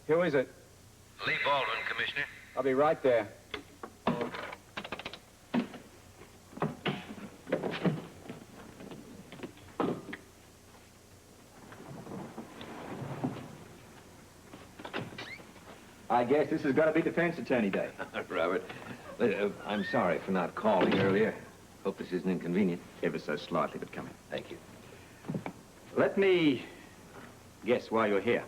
Who is it? Lee Baldwin, Commissioner. I'll be right there. I guess this has got to be defense attorney day. Robert, I'm sorry for not calling earlier. Hope this isn't inconvenient. Ever so slightly, but come in. Thank you. Let me guess why you're here.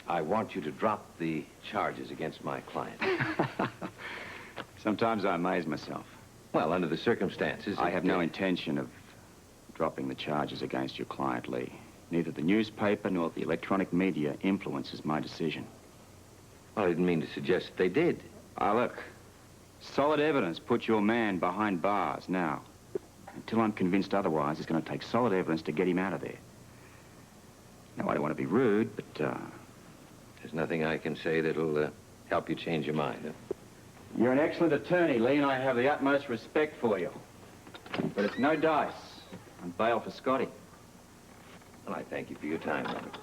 I want you to drop the charges against my client. Sometimes I amaze myself. Well, under the circumstances... I have no intention of dropping the charges against your client, Lee. Neither the newspaper nor the electronic media influences my decision. Well, I didn't mean to suggest they did. Look, solid evidence puts your man behind bars. Now, until I'm convinced otherwise, it's going to take solid evidence to get him out of there. Now, I don't want to be rude, but, There's nothing I can say that'll help you change your mind, huh? You're an excellent attorney, Lee, and I have the utmost respect for you. But it's no dice on bail for Scotty. Well, I thank you for your time, Robert.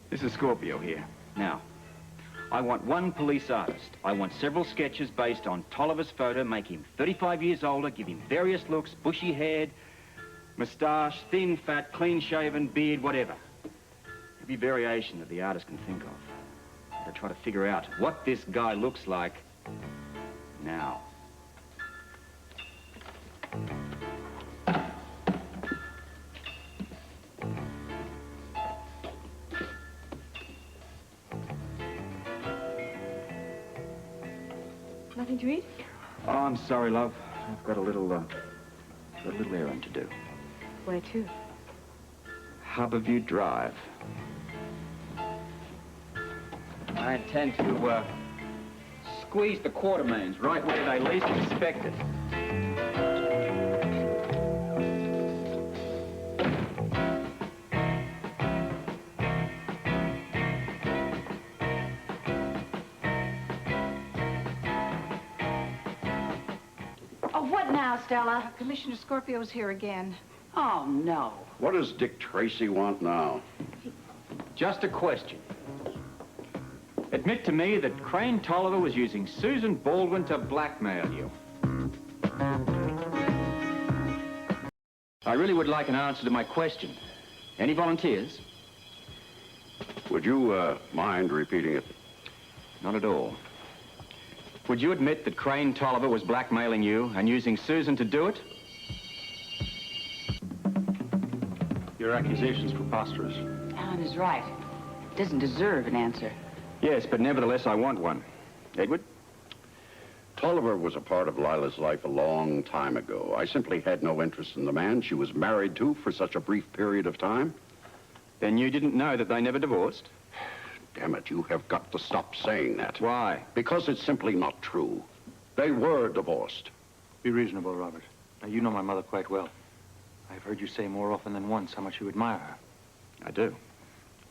This is Scorpio here. Now, I want one police artist. I want several sketches based on Tolliver's photo, make him 35 years older, give him various looks, bushy-haired, moustache, thin, fat, clean-shaven, beard, whatever. Every variation that the artist can think of. To try to figure out what this guy looks like now. Nothing to eat? Oh, I'm sorry, love. I've got a little errand to do. Where to? Harborview Drive. I intend to, squeeze the quarter mains right where they least expect it. What now, Stella? Commissioner Scorpio's here again. Oh, no. What does Dick Tracy want now? Just a question. Admit to me that Crane Tolliver was using Susan Baldwin to blackmail you. I really would like an answer to my question. Any volunteers? Would you, mind repeating it? Not at all. Would you admit that Crane Tolliver was blackmailing you and using Susan to do it? Your accusation's preposterous. Alan is right. Doesn't deserve an answer. Yes, but nevertheless, I want one. Edward? Tolliver was a part of Lila's life a long time ago. I simply had no interest in the man she was married to for such a brief period of time. Then you didn't know that they never divorced? Damn it, you have got to stop saying that. Why? Because it's simply not true. They were divorced. Be reasonable, Robert. Now, you know my mother quite well. I've heard you say more often than once how much you admire her. I do.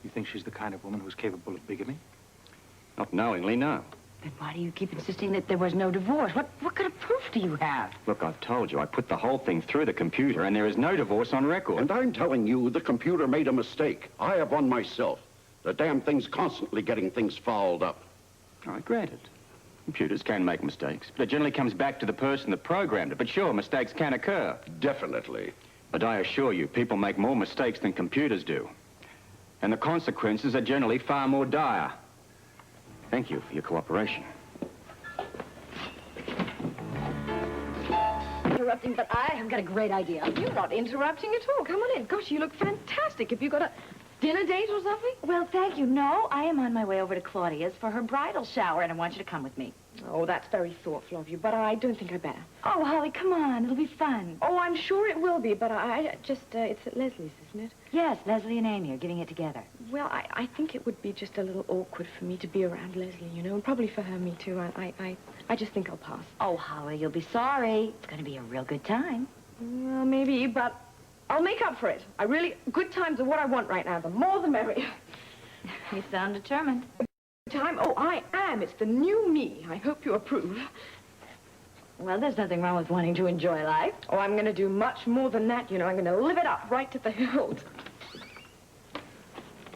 You think she's the kind of woman who's capable of bigamy? Not knowingly, no. Then why do you keep insisting that there was no divorce? What kind of proof do you have? Look, I've told you, I put the whole thing through the computer, and there is no divorce on record. And I'm telling you, the computer made a mistake. I have one myself. The damn thing's constantly getting things fouled up. All right, granted. Computers can make mistakes, but it generally comes back to the person that programmed it. But sure, mistakes can occur. Definitely. But I assure you, people make more mistakes than computers do. And the consequences are generally far more dire. Thank you for your cooperation. Interrupting, but I have got a great idea. You're not interrupting at all. Come on in. Gosh, you look fantastic. Have you got a dinner date or something? Well, thank you. No, I am on my way over to Claudia's for her bridal shower, and I want you to come with me. Oh, that's very thoughtful of you, but I don't think I'd better. Oh, Holly, come on. It'll be fun. Oh, I'm sure it will be, but I just, it's at Leslie's, isn't it? Yes, Leslie and Amy are getting it together. Well, I think it would be just a little awkward for me to be around Leslie, you know, and probably for her, me too. I I just think I'll pass. Oh, Holly, you'll be sorry. It's going to be a real good time. Well, maybe, but I'll make up for it. Good times are what I want right now. The more, the merrier. You sound determined. Time? Oh, I am. It's the new me. I hope you approve. Well, there's nothing wrong with wanting to enjoy life. Oh, I'm going to do much more than that, you know. I'm going to live it up right to the hilt.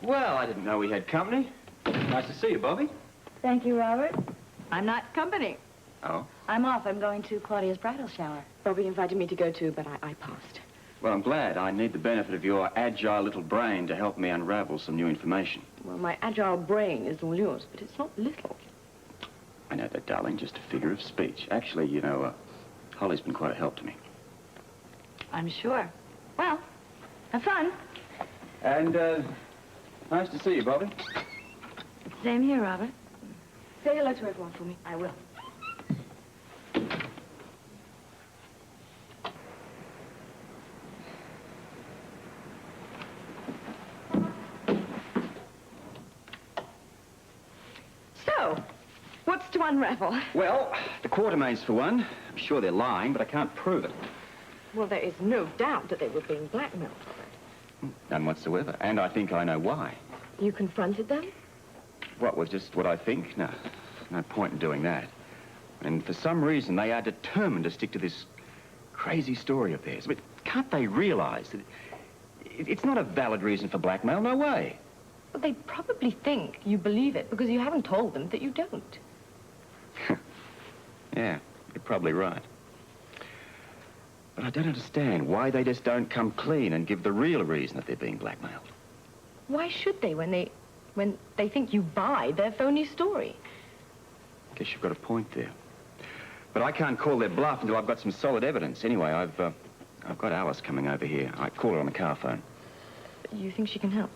Well, I didn't know we had company. Nice to see you, Bobby. Thank you, Robert. I'm not company. Oh? I'm off. I'm going to Claudia's bridal shower. Bobby invited me to go too, but I passed. Well, I'm glad. I need the benefit of your agile little brain to help me unravel some new information. Well, my agile brain is all yours, but it's not little. I know that, darling, just a figure of speech. Actually, you know, Holly's been quite a help to me. I'm sure. Well, have fun. And, nice to see you, Bobby. Same here, Robert. Say hello to everyone for me. I will. So, what's to unravel? Well, the Quartermains, for one. I'm sure they're lying, but I can't prove it. Well, there is no doubt that they were being blackmailed. None whatsoever. And I think I know why. You confronted them? What, was just what I think? No, no point in doing that. And for some reason, they are determined to stick to this crazy story of theirs. But can't they realize that it's not a valid reason for blackmail? No way. Well, they probably think you believe it because you haven't told them that you don't. Yeah, you're probably right. But I don't understand why they just don't come clean and give the real reason that they're being blackmailed. Why should they when they think you buy their phony story? Guess you've got a point there. But I can't call their bluff until I've got some solid evidence. Anyway, I've got Alice coming over here. I call her on the car phone. You think she can help?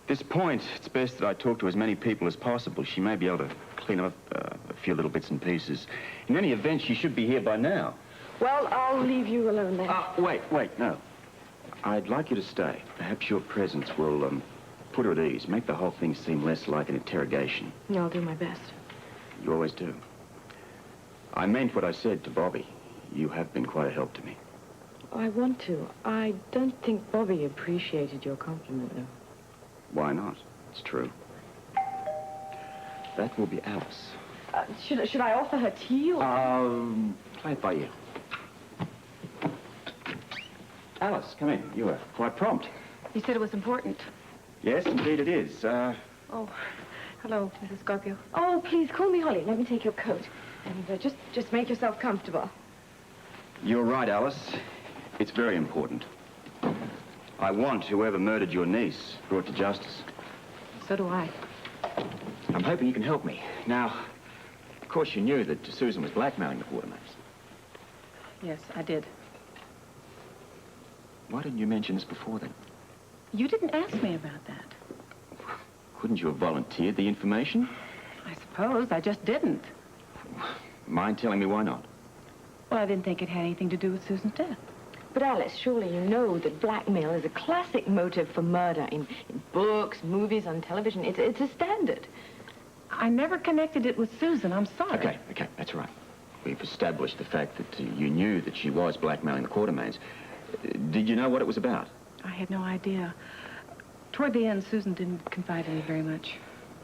At this point, it's best that I talk to as many people as possible. She may be able to clean up a few little bits and pieces. In any event, she should be here by now. Well, I'll leave you alone then. Wait, no. I'd like you to stay. Perhaps your presence will, put her at ease. Make the whole thing seem less like an interrogation. I'll do my best. You always do. I meant what I said to Bobby. You have been quite a help to me. I want to. I don't think Bobby appreciated your compliment, though. Why not? It's true. That will be Alice. Should I offer her tea or... Play it by ear. Alice, come in. You were quite prompt. You said it was important. Yes, indeed it is. Oh, hello, Mrs. Scorpio. Oh, please, call me Holly. Let me take your coat. And just make yourself comfortable. You're right, Alice. It's very important. I want whoever murdered your niece brought to justice. So do I. I'm hoping you can help me. Now, of course you knew that Susan was blackmailing the Quartermains. Yes, I did. Why didn't you mention this before then? You didn't ask me about that. Couldn't you have volunteered the information? I suppose. I just didn't. Mind telling me why not? Well, I didn't think it had anything to do with Susan's death. But Alice, surely you know that blackmail is a classic motive for murder in books, movies, on television. It's a standard. I never connected it with Susan. I'm sorry. Okay, that's right. We've established the fact that you knew that she was blackmailing the Quartermains. Did you know what it was about? I had no idea. Toward the end, Susan didn't confide in me very much.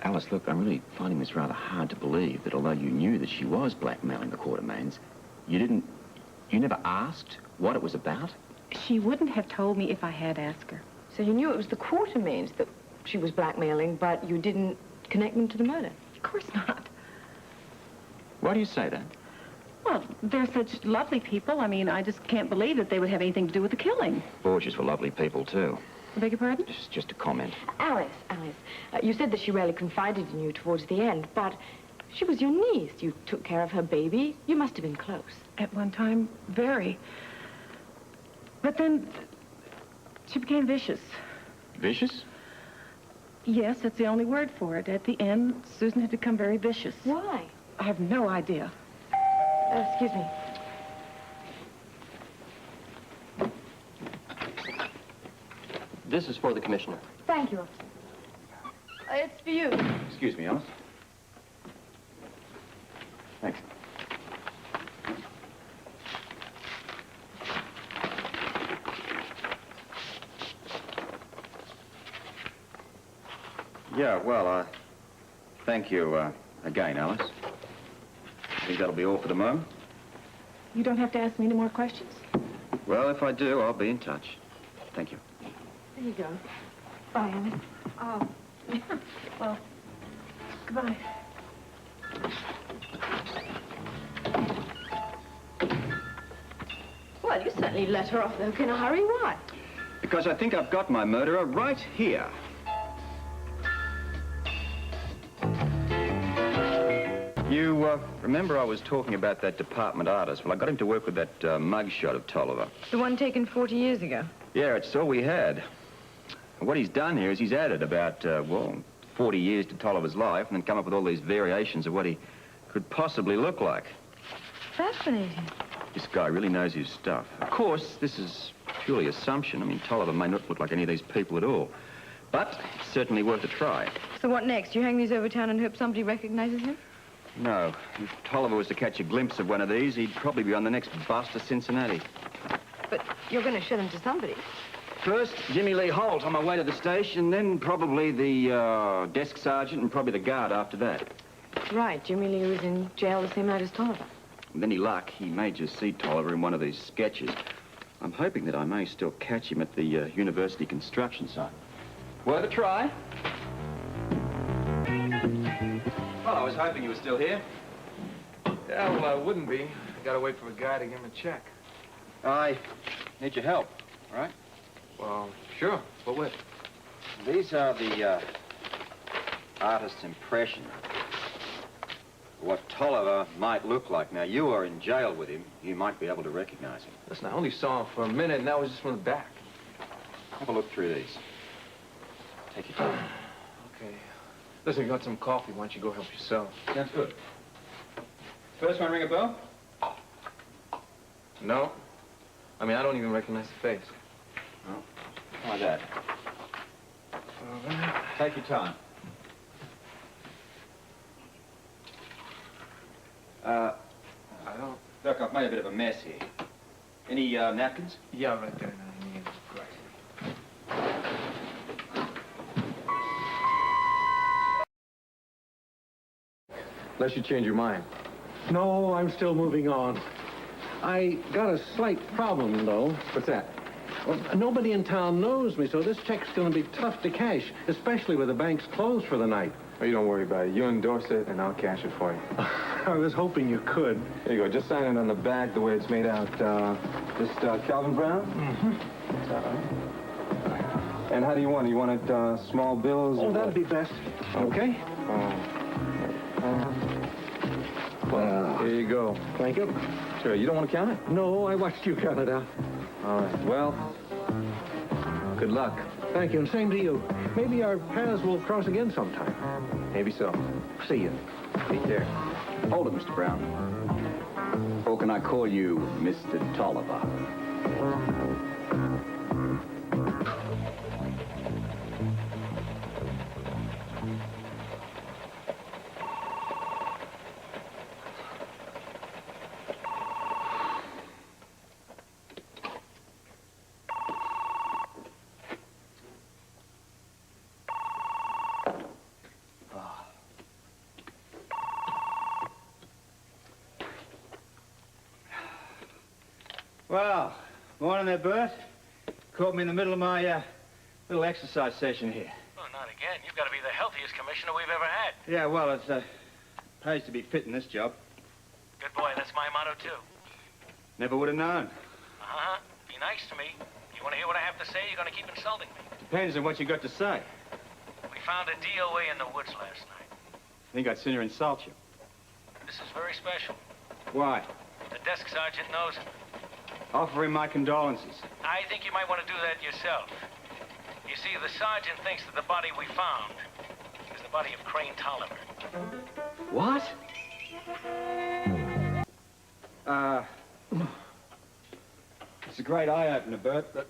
Alice, look, I'm really finding this rather hard to believe that although you knew that she was blackmailing the Quartermains, you never asked what it was about? She wouldn't have told me if I had asked her. So you knew it was the Quartermains that she was blackmailing, but you didn't connect them to the murder? Of course not. Why do you say that? Well, they're such lovely people. I mean, I just can't believe that they would have anything to do with the killing. Borgias were lovely people, too. I beg your pardon? Just a comment. Alice, you said that she rarely confided in you towards the end, but she was your niece. You took care of her baby. You must have been close. At one time, very. But then she became vicious. Vicious? Yes, that's the only word for it. At the end, Susan had become very vicious. Why? I have no idea. Excuse me. This is for the commissioner. Thank you, officer. It's for you. Excuse me, Alice. Thanks. Yeah, well, thank you, again, Alice. I think that'll be all for the moment. You don't have to ask me any more questions. Well, if I do, I'll be in touch. Thank you. There you go. Bye, Alice. Oh. Well, goodbye. Well, you certainly let her off the hook in a hurry. Why? Because I think I've got my murderer right here. You, remember I was talking about that department artist? Well, I got him to work with that mugshot of Tolliver. The one taken 40 years ago. Yeah, it's all we had. And what he's done here is he's added about, well, 40 years to Tolliver's life and then come up with all these variations of what he could possibly look like. Fascinating. This guy really knows his stuff. Of course, this is purely assumption. I mean, Tolliver may not look like any of these people at all. But it's certainly worth a try. So what next? You hang these over town and hope somebody recognizes him? No. If Tolliver was to catch a glimpse of one of these, he'd probably be on the next bus to Cincinnati. But you're going to show them to somebody. First, Jimmy Lee Holt on my way to the station, then probably the desk sergeant and probably the guard after that. Right. Jimmy Lee was in jail the same night as Tolliver. With any luck, he may just see Tolliver in one of these sketches. I'm hoping that I may still catch him at the university construction site. Worth a try. Well, I was hoping you were still here. Yeah, well, I wouldn't be. I gotta wait for a guy to give him a check. I need your help, all right? Well, sure. What with? These are the artist's impression of what Tolliver might look like. Now, you are in jail with him. You might be able to recognize him. Listen, I only saw him for a minute, and that was just from the back. Have a look through these. Take your time. Okay. Listen, you got some coffee. Why don't you go help yourself? Sounds good. First one ring a bell? No. I mean, I don't even recognize the face. Oh, try that. All right. Take your time. I don't... Look, I've made a bit of a mess here. Any napkins? Yeah, right there. Great. Unless you change your mind. No, I'm still moving on. I got a slight problem, though. What's that? Well, nobody in town knows me, so this check's going to be tough to cash, especially with the banks closed for the night. Oh, you don't worry about it. You endorse it, and I'll cash it for you. I was hoping you could. There you go. Just sign it on the back the way it's made out. Just Calvin Brown? Mm-hmm. And how do you want it? You want it small bills? Oh, that'd be best. Okay? Well, here you go. Thank you. Sure. You don't want to count it? No, I watched you count it out. All right. Well, good luck. Thank you, and same to you. Maybe our paths will cross again sometime. Maybe so. See you. Take care. Hold it, Mr. Brown. Or can I call you Mr. Tolliver? Well, morning there, Bert. Caught me in the middle of my little exercise session here. Oh, not again. You've got to be the healthiest commissioner we've ever had. Yeah, well, it pays to be fit in this job. Good boy. That's my motto, too. Never would have known. Uh-huh. Be nice to me. You want to hear what I have to say? You're going to keep insulting me. Depends on what you got to say. We found a DOA in the woods last night. I think I'd sooner insult you. This is very special. Why? The desk sergeant knows it. Offer him my condolences. I think you might want to do that yourself. You see, the sergeant thinks that the body we found is the body of Crane Tolliver. What? It's a great eye-opener, Bert, but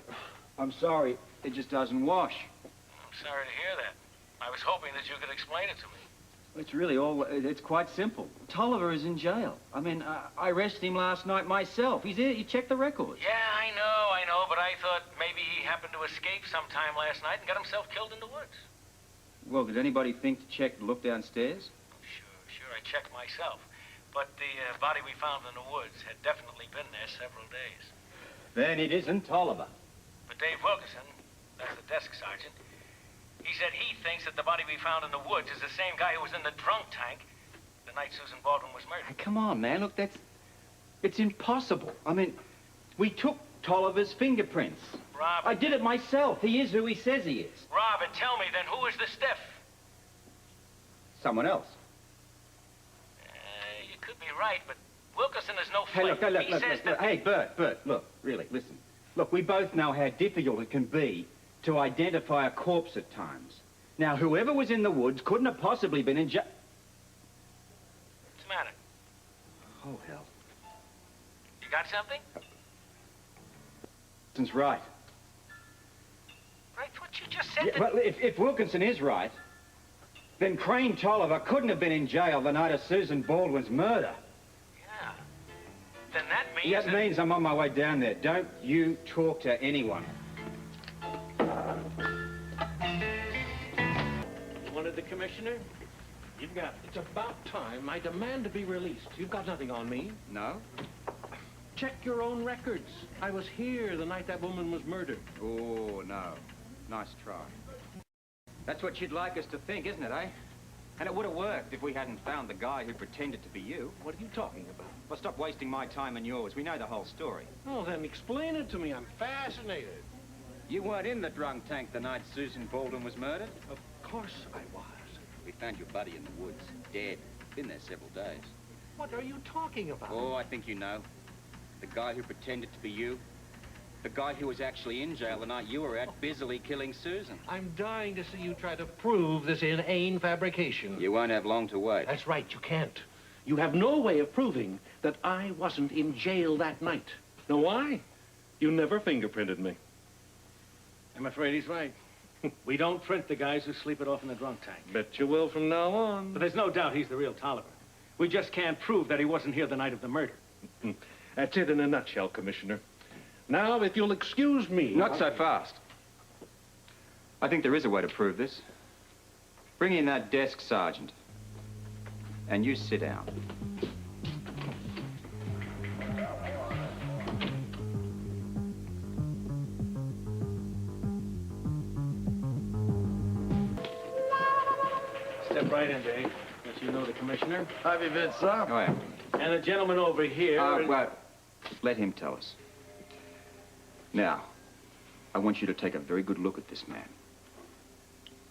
I'm sorry, it just doesn't wash. I'm sorry to hear that. I was hoping that you could explain it to me. It's really it's quite simple. Tolliver is in jail. I mean, I arrested him last night myself. He's here, you check the records. Yeah, I know, but I thought maybe he happened to escape sometime last night and got himself killed in the woods. Well, did anybody think to check to look downstairs? Sure, I checked myself. But the body we found in the woods had definitely been there several days. Then it isn't Tolliver. But Dave Wilkerson, that's the desk sergeant, he said he thinks that the body we found in the woods is the same guy who was in the drunk tank the night Susan Baldwin was murdered. Hey, come on, man. Look, it's impossible. I mean, we took Tolliver's fingerprints. Robert. I did it myself. He is who he says he is. Robert, tell me then, who is the stiff? Someone else. You could be right, but Wilkerson is no Hey, flake. look. Hey, Bert, look, really, listen. Look, we both know how difficult it can be to identify a corpse at times. Now, whoever was in the woods couldn't have possibly been in jail. What's the matter? Oh, hell. You got something? Wilkinson's right. Right, what you just said. Yeah, well, if Wilkinson is right, then Crane Tolliver couldn't have been in jail the night of Susan Baldwin's murder. Yeah. Then that means... Yeah, that means I'm on my way down there. Don't you talk to anyone. You wanted the commissioner? You've got it. It's about time. I demand to be released. You've got nothing on me. No? Check your own records. I was here the night that woman was murdered. Oh, no. Nice try. That's what you'd like us to think, isn't it, eh? And it would have worked if we hadn't found the guy who pretended to be you. What are you talking about? Well, stop wasting my time and yours. We know the whole story. Oh, then explain it to me. I'm fascinated. You weren't in the drunk tank the night Susan Baldwin was murdered? Of course I was. We found your buddy in the woods, dead. Been there several days. What are you talking about? Oh, I think you know. The guy who pretended to be you. The guy who was actually in jail the night you were at, busily killing Susan. I'm dying to see you try to prove this inane fabrication. You won't have long to wait. That's right, you can't. You have no way of proving that I wasn't in jail that night. Know why? You never fingerprinted me. I'm afraid he's right. We don't print the guys who sleep it off in the drunk tank. Bet you will from now on. But there's no doubt he's the real Tolliver. We just can't prove that he wasn't here the night of the murder. That's it in a nutshell, Commissioner. Now, if you'll excuse me... Not so fast. I think there is a way to prove this. Bring in that desk sergeant. And you sit down. Step right in, Dave. Let you know the commissioner. How have you been, sir? Oh, yeah. And the gentleman over here... Well, let him tell us. Now, I want you to take a very good look at this man.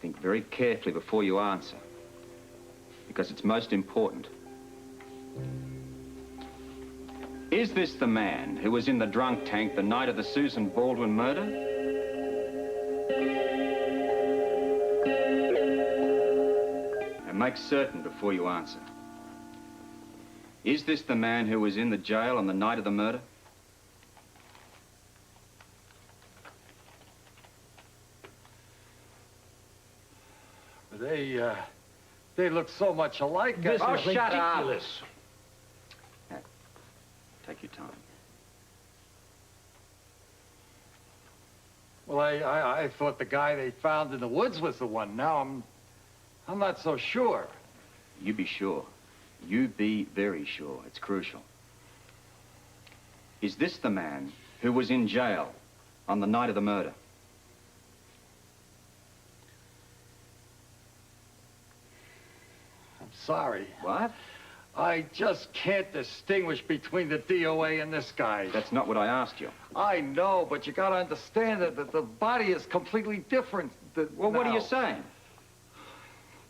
Think very carefully before you answer, because it's most important. Is this the man who was in the drunk tank the night of the Susan Baldwin murder? And make certain before you answer. Is this the man who was in the jail on the night of the murder? They look so much alike. This Oh, is shut up. ridiculous. Take your time. Well, I thought the guy they found in the woods was the one. Now I'm not so sure. You be sure. You be very sure. It's crucial. Is this the man who was in jail on the night of the murder? I'm sorry. What? I just can't distinguish between the DOA and this guy. That's not what I asked you. I know, but you gotta understand that the body is completely different. Well, what are you now. saying?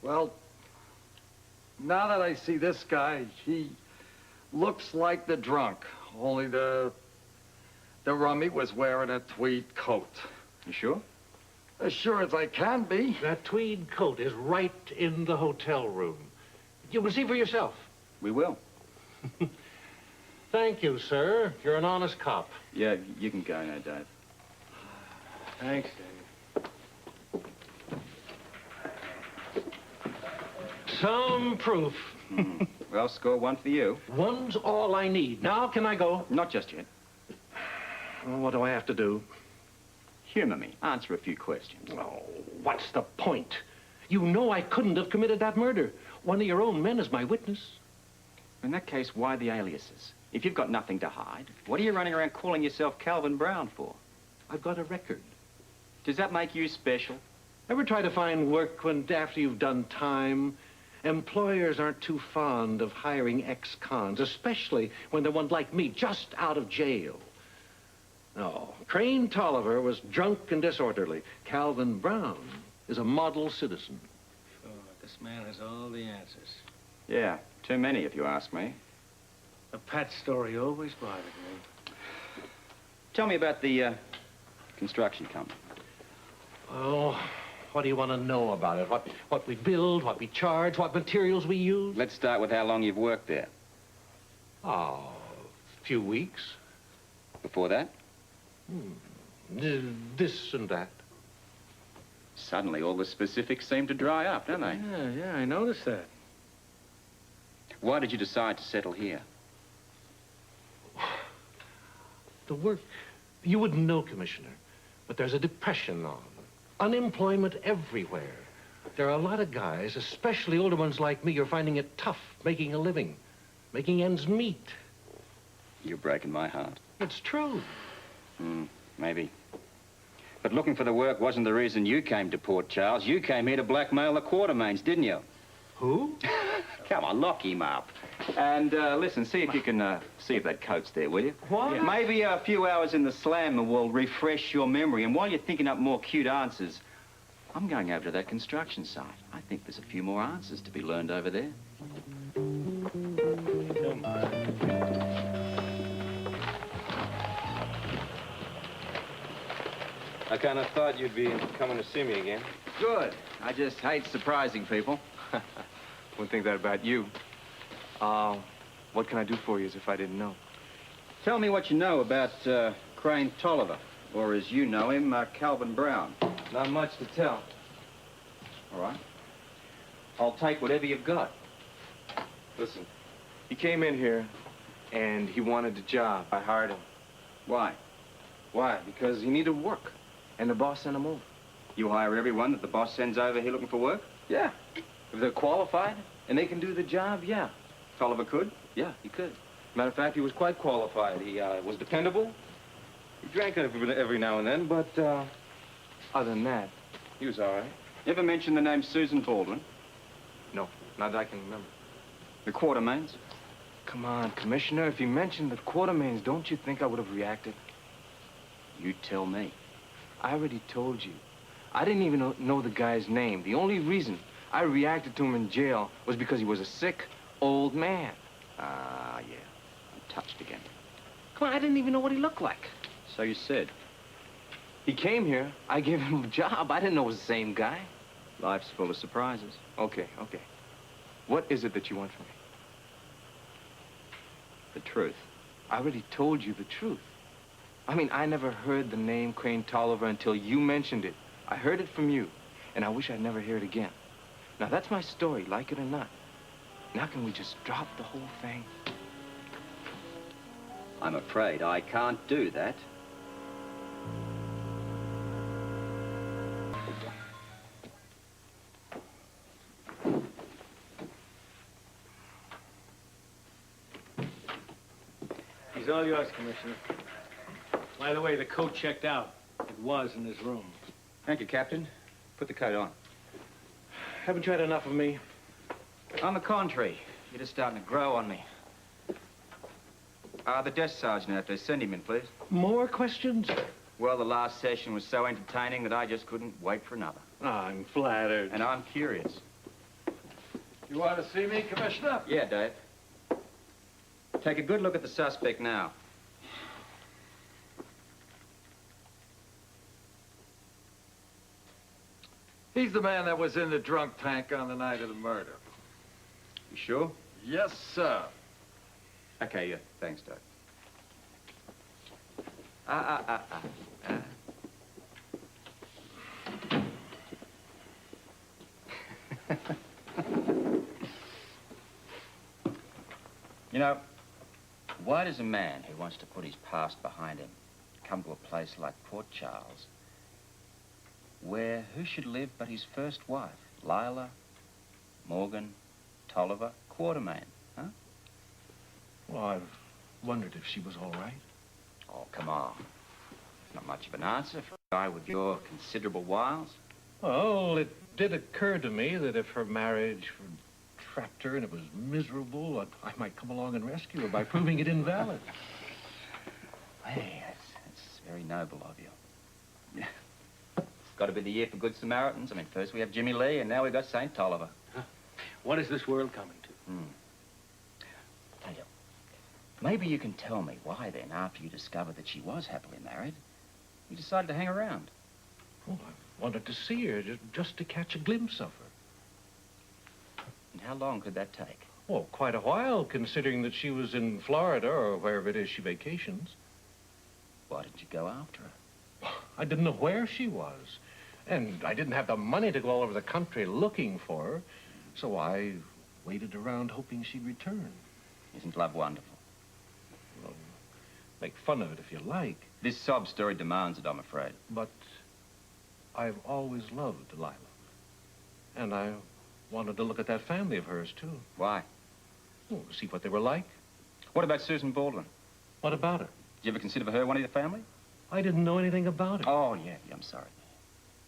Well, now that I see this guy, he looks like the drunk. Only the rummy was wearing a tweed coat. You sure? As sure as I can be. That tweed coat is right in the hotel room. You will see for yourself. We will. Thank you, sir. You're an honest cop. Yeah, you can go now, Dave. Thanks, Dave. Some proof. Well, score one for you. One's all I need. Now, can I go? Not just yet. Well, what do I have to do? Humor me. Answer a few questions. Oh, what's the point? You know I couldn't have committed that murder. One of your own men is my witness. In that case, why the aliases? If you've got nothing to hide, what are you running around calling yourself Calvin Brown for? I've got a record. Does that make you special? Ever try to find work when, after you've done time? Employers aren't too fond of hiring ex-cons, especially when they're one like me, just out of jail. No, Crane Tolliver was drunk and disorderly. Calvin Brown is a model citizen. Sure, this man has all the answers. Yeah, too many if you ask me. The Pat story always bothered me. Tell me about the construction company. Oh, what do you want to know about it? What we build, what we charge, what materials we use? Let's start with how long you've worked there. Oh, a few weeks. Before that? This and that. Suddenly, all the specifics seem to dry up, don't they? Yeah, I noticed that. Why did you decide to settle here? The work, you wouldn't know, Commissioner, but there's a depression on. Unemployment everywhere. There are a lot of guys, especially older ones like me, who are finding it tough making a living, making ends meet. You're breaking my heart. It's true. Maybe. But looking for the work wasn't the reason you came to Port Charles. You came here to blackmail the Quartermains, didn't you? Who? Come on, lock him up. And listen, see if you can see if that coat's there, will you? What? Yeah. Maybe a few hours in the slammer will refresh your memory. And while you're thinking up more cute answers, I'm going over to that construction site. I think there's a few more answers to be learned over there. Come on. I kind of thought you'd be coming to see me again. Good. I just hate surprising people. Wouldn't think that about you. What can I do for you as if I didn't know? Tell me what you know about Crane Tolliver, or as you know him, Calvin Brown. Not much to tell. All right. I'll take whatever you've got. Listen, he came in here and he wanted a job. I hired him. Why? Why? Because he needed work. And the boss sent him over. You hire everyone that the boss sends over here looking for work? Yeah. If they're qualified and they can do the job, yeah. Tolliver could? Yeah, he could. Matter of fact, he was quite qualified. He was dependable. He drank every now and then, but other than that, he was all right. Ever mention the name Susan Baldwin? No, not that I can remember. The Quartermains? Come on, Commissioner, if he mentioned the Quartermains, don't you think I would have reacted? You tell me. I already told you. I didn't even know the guy's name. The only reason I reacted to him in jail was because he was a sick, old man. Ah, yeah. I'm touched again. Come on, I didn't even know what he looked like. So you said. He came here, I gave him a job. I didn't know it was the same guy. Life's full of surprises. Okay. What is it that you want from me? The truth. I already told you the truth. I mean, I never heard the name Crane Tolliver until you mentioned it. I heard it from you, and I wish I'd never hear it again. Now, that's my story, like it or not. Now can we just drop the whole thing? I'm afraid I can't do that. He's all yours, Commissioner. By the way, the coat checked out. It was in his room. Thank you, Captain. Put the coat on. Haven't you had enough of me? On the contrary, you're just starting to grow on me. The desk sergeant out there, send him in, please. More questions? Well, the last session was so entertaining that I just couldn't wait for another. I'm flattered. And I'm curious. You want to see me, Commissioner? Yeah, Dave. Take a good look at the suspect now. He's the man that was in the drunk tank on the night of the murder. You sure? Yes, sir. Okay, yeah. Thanks, Dave. You know, why does a man who wants to put his past behind him come to a place like Port Charles, where who should live but his first wife? Lila, Morgan, Tolliver, Quartermain, huh? Well, I've wondered if she was all right. Oh, come on. Not much of an answer for a guy with your considerable wiles. Well, it did occur to me that if her marriage trapped her and it was miserable, I might come along and rescue her by proving it invalid. Hey, that's very noble of you. It's got to be the year for Good Samaritans. I mean, first we have Jimmy Lee, and now we've got St. Tolliver. Huh? What is this world coming to? Tell you, maybe you can tell me why then, after you discovered that she was happily married, you decided to hang around. Oh, I wanted to see her, just to catch a glimpse of her. And how long could that take? Well, quite a while, considering that she was in Florida or wherever it is she vacations. Why didn't you go after her? I didn't know where she was. And I didn't have the money to go all over the country looking for her. So I waited around hoping she'd return. Isn't love wonderful? Well, make fun of it if you like. This sob story demands it, I'm afraid. But I've always loved Delilah. And I wanted to look at that family of hers, too. Why? Oh, see what they were like. What about Susan Baldwin? What about her? Did you ever consider her one of the family? I didn't know anything about her. Oh, yeah, I'm sorry.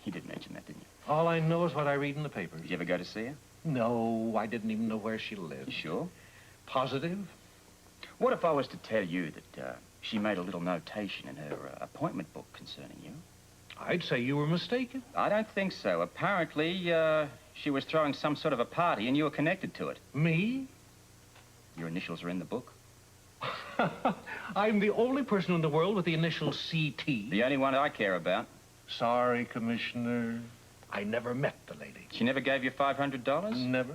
You did mention that, didn't you? All I know is what I read in the papers. Did you ever go to see her? No, I didn't even know where she lived. You sure? Positive? What if I was to tell you that she made a little notation in her appointment book concerning you? I'd say you were mistaken. I don't think so. Apparently, she was throwing some sort of a party and you were connected to it. Me? Your initials are in the book. I'm the only person in the world with the initial CT. The only one I care about. Sorry, Commissioner. I never met the lady. She never gave you $500? Never.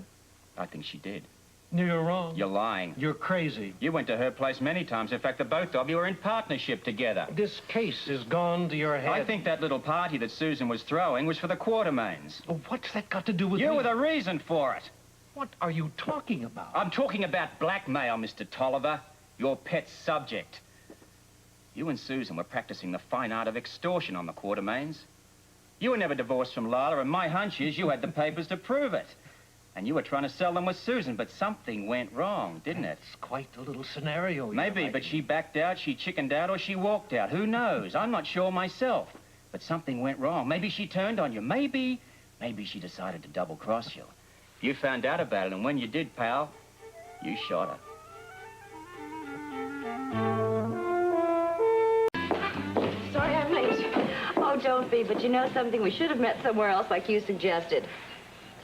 I think she did. No, you're wrong. You're lying. You're crazy. You went to her place many times. In fact, the both of you were in partnership together. This case has gone to your head. I think that little party that Susan was throwing was for the Quartermains. Oh, what's that got to do with You me? were the reason for it. What are you talking about? I'm talking about blackmail, Mr. Tolliver. Your pet subject. You and Susan were practicing the fine art of extortion on the Quartermains. You were never divorced from Lila, and my hunch is you had the papers to prove it. And you were trying to sell them with Susan, but something went wrong, didn't it? It's quite a little scenario. Maybe, but she backed out, she chickened out, or she walked out. Who knows? I'm not sure myself. But something went wrong. Maybe she turned on you. Maybe she decided to double-cross you. You found out about it, and when you did, pal, you shot her. Sorry I'm late. Oh, don't be, but you know something? We should have met somewhere else like you suggested.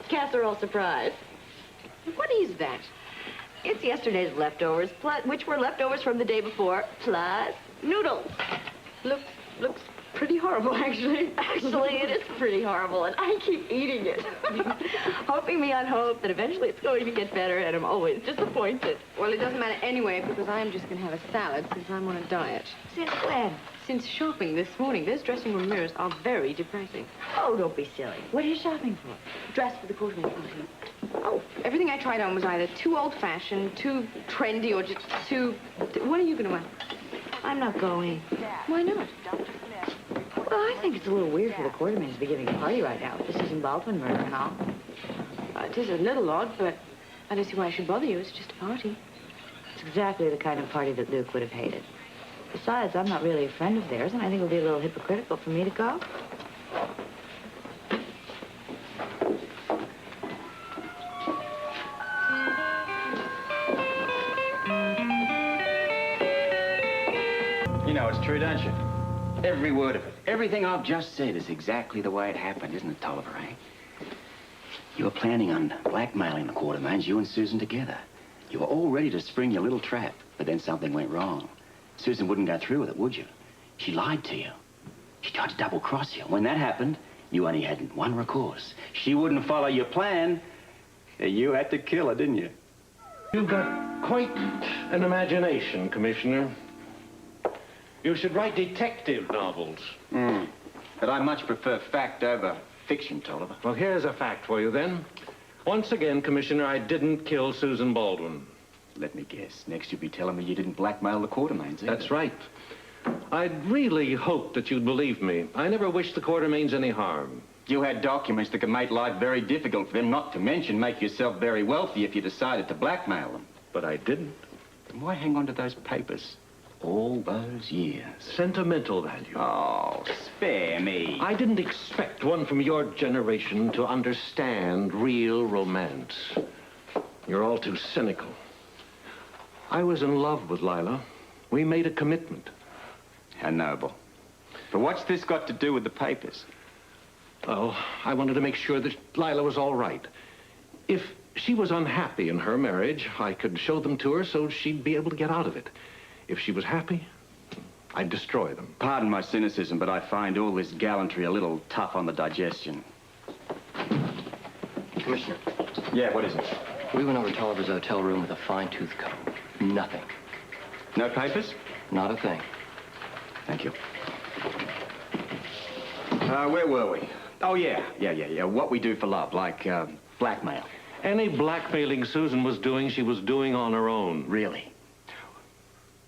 Casserole surprise. What is that? It's yesterday's leftovers, which were leftovers from the day before, plus noodles. Looks pretty horrible, actually. Actually, it is pretty horrible, and I keep eating it. Hoping beyond hope that eventually it's going to get better, and I'm always disappointed. Well, it doesn't matter anyway, because I'm just going to have a salad since I'm on a diet. Since when? Since shopping this morning. Those dressing room mirrors are very depressing. Oh, don't be silly. What are you shopping for? Dress for the Quartermain party. Oh, everything I tried on was either too old-fashioned, too trendy, or just too... What are you going to wear? I'm not going. Why not? Well, I think it's a little weird for the Quartermains to be giving a party right now with the Susan Baldwin murder and all. It is a little odd, but I don't see why I should bother you. It's just a party. It's exactly the kind of party that Luke would have hated. Besides, I'm not really a friend of theirs, and I think it would be a little hypocritical for me to go. You know it's true, don't you? Every word of it. Everything I've just said is exactly the way it happened, isn't it, Tolliver, eh? You were planning on blackmailing the Quartermains, you and Susan together. You were all ready to spring your little trap, but then something went wrong. Susan wouldn't go through with it, would you? She lied to you. She tried to double-cross you. When that happened, you only had one recourse. She wouldn't follow your plan. You had to kill her, didn't you? You've got quite an imagination, Commissioner. You should write detective novels. But I much prefer fact over fiction, Tolliver. Well, here's a fact for you, then. Once again, Commissioner, I didn't kill Susan Baldwin. Let me guess. Next you'll be telling me you didn't blackmail the Quartermains, either. That's right. I'd really hoped that you'd believe me. I never wished the Quartermains any harm. You had documents that could make life very difficult for them, not to mention make yourself very wealthy if you decided to blackmail them. But I didn't. Then why hang on to those papers all those years? Sentimental value. Oh, spare me. I didn't expect one from your generation to understand real romance. You're all too cynical. I was in love with Lila. We made a commitment. How noble. But what's this got to do with the papers? Well, I wanted to make sure that Lila was all right. If she was unhappy in her marriage, I could show them to her so she'd be able to get out of it. If she was happy, I'd destroy them. Pardon my cynicism, but I find all this gallantry a little tough on the digestion. Commissioner, Yeah, what is it? we went over Tolliver's hotel room with a fine-tooth comb. Nothing. No papers? Not a thing. Thank you. Where were we? Oh, yeah. What we do for love, like, blackmail. Any blackmailing Susan was doing, she was doing on her own. Really?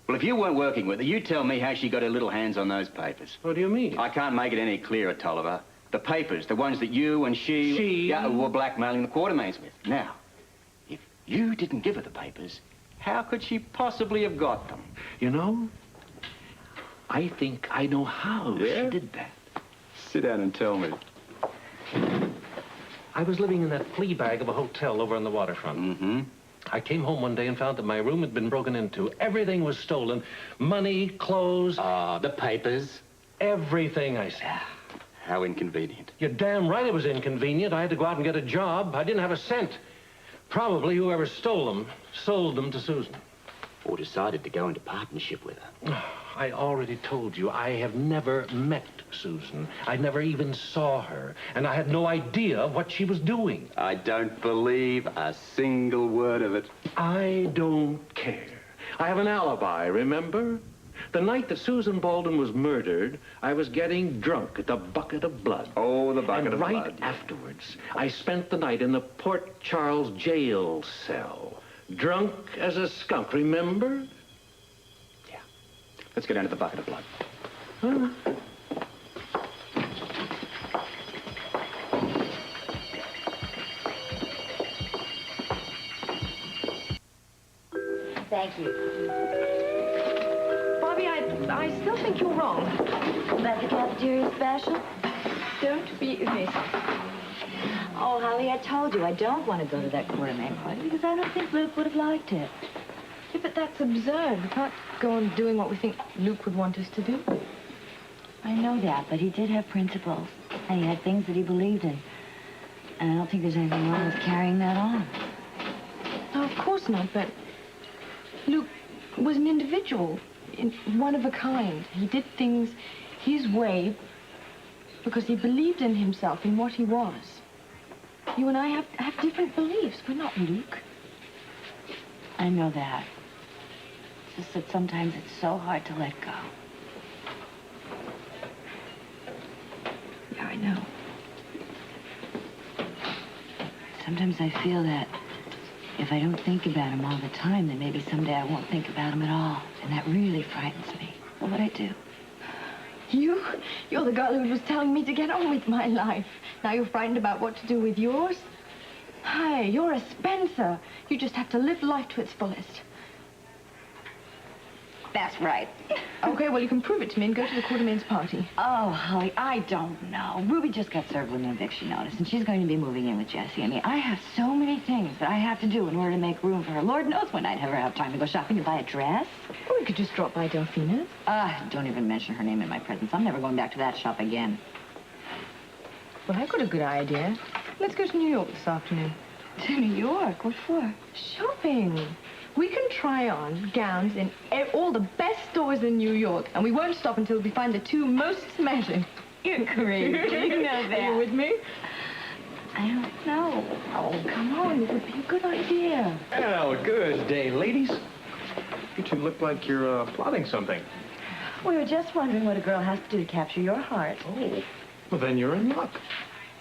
Well, if you weren't working with her, you tell me how she got her little hands on those papers. What do you mean? I can't make it any clearer, Tolliver. The papers, the ones that you and she... Yeah, were blackmailing the Quartermains with. Now, if you didn't give her the papers, how could she possibly have got them? You know, I think I know how she did that. Sit down and tell me. I was living in that flea bag of a hotel over on the waterfront. Mm-hmm. I came home one day and found that my room had been broken into. Everything was stolen. Money, clothes. The papers. Everything, I said. How inconvenient. You're damn right it was inconvenient. I had to go out and get a job. I didn't have a cent. Probably whoever stole them sold them to Susan. Or decided to go into partnership with her. I already told you, I have never met Susan. I never even saw her, and I had no idea what she was doing. I don't believe a single word of it. I don't care. I have an alibi, remember? The night that Susan Baldwin was murdered, I was getting drunk at the Bucket of Blood. Oh, the Bucket of Blood. And right afterwards, I spent the night in the Port Charles jail cell. Drunk as a skunk, remember? Yeah. Let's go down to the Bucket of Blood. Huh? Thank you. Bobby, I still think you're wrong. About the cafeteria special? Don't be evasive. Oh, Holly, I told you I don't want to go to that Quartermain party because I don't think Luke would have liked it. Yeah, but that's absurd. We can't go on doing what we think Luke would want us to do. I know that, but he did have principles. And he had things that he believed in. And I don't think there's anything wrong with carrying that on. No, of course not, but Luke was an individual, one of a kind. He did things his way because he believed in himself, in what he was. You and I have different beliefs. We're not Luke. I know that. It's just that sometimes it's so hard to let go. Yeah, I know. Sometimes I feel that if I don't think about him all the time, then maybe someday I won't think about him at all. And that really frightens me. What would I do? You're the girl who was telling me to get on with my life. Now you're frightened about what to do with yours? Hey, you're a Spencer. You just have to live life to its fullest. That's right. Okay, well, you can prove it to me and go to the Quartermain's party. Oh, Holly, I don't know. Ruby just got served with an eviction notice, and she's going to be moving in with Jesse. I mean, I have so many things that I have to do in order to make room for her. Lord knows when I'd ever have time to go shopping and buy a dress. Or we could just drop by Delphina's. Don't even mention her name in my presence. I'm never going back to that shop again. Well, I've got a good idea. Let's go to New York this afternoon. To New York? What for? Shopping. We can try on gowns in all the best stores in New York, and we won't stop until we find the two most smashing. You're crazy. You know that. Are you with me? I don't know. Oh, come on. It would be a good idea. Well, good day, ladies. You two look like you're plotting something. We were just wondering what a girl has to do to capture your heart. Oh, well, then you're in luck.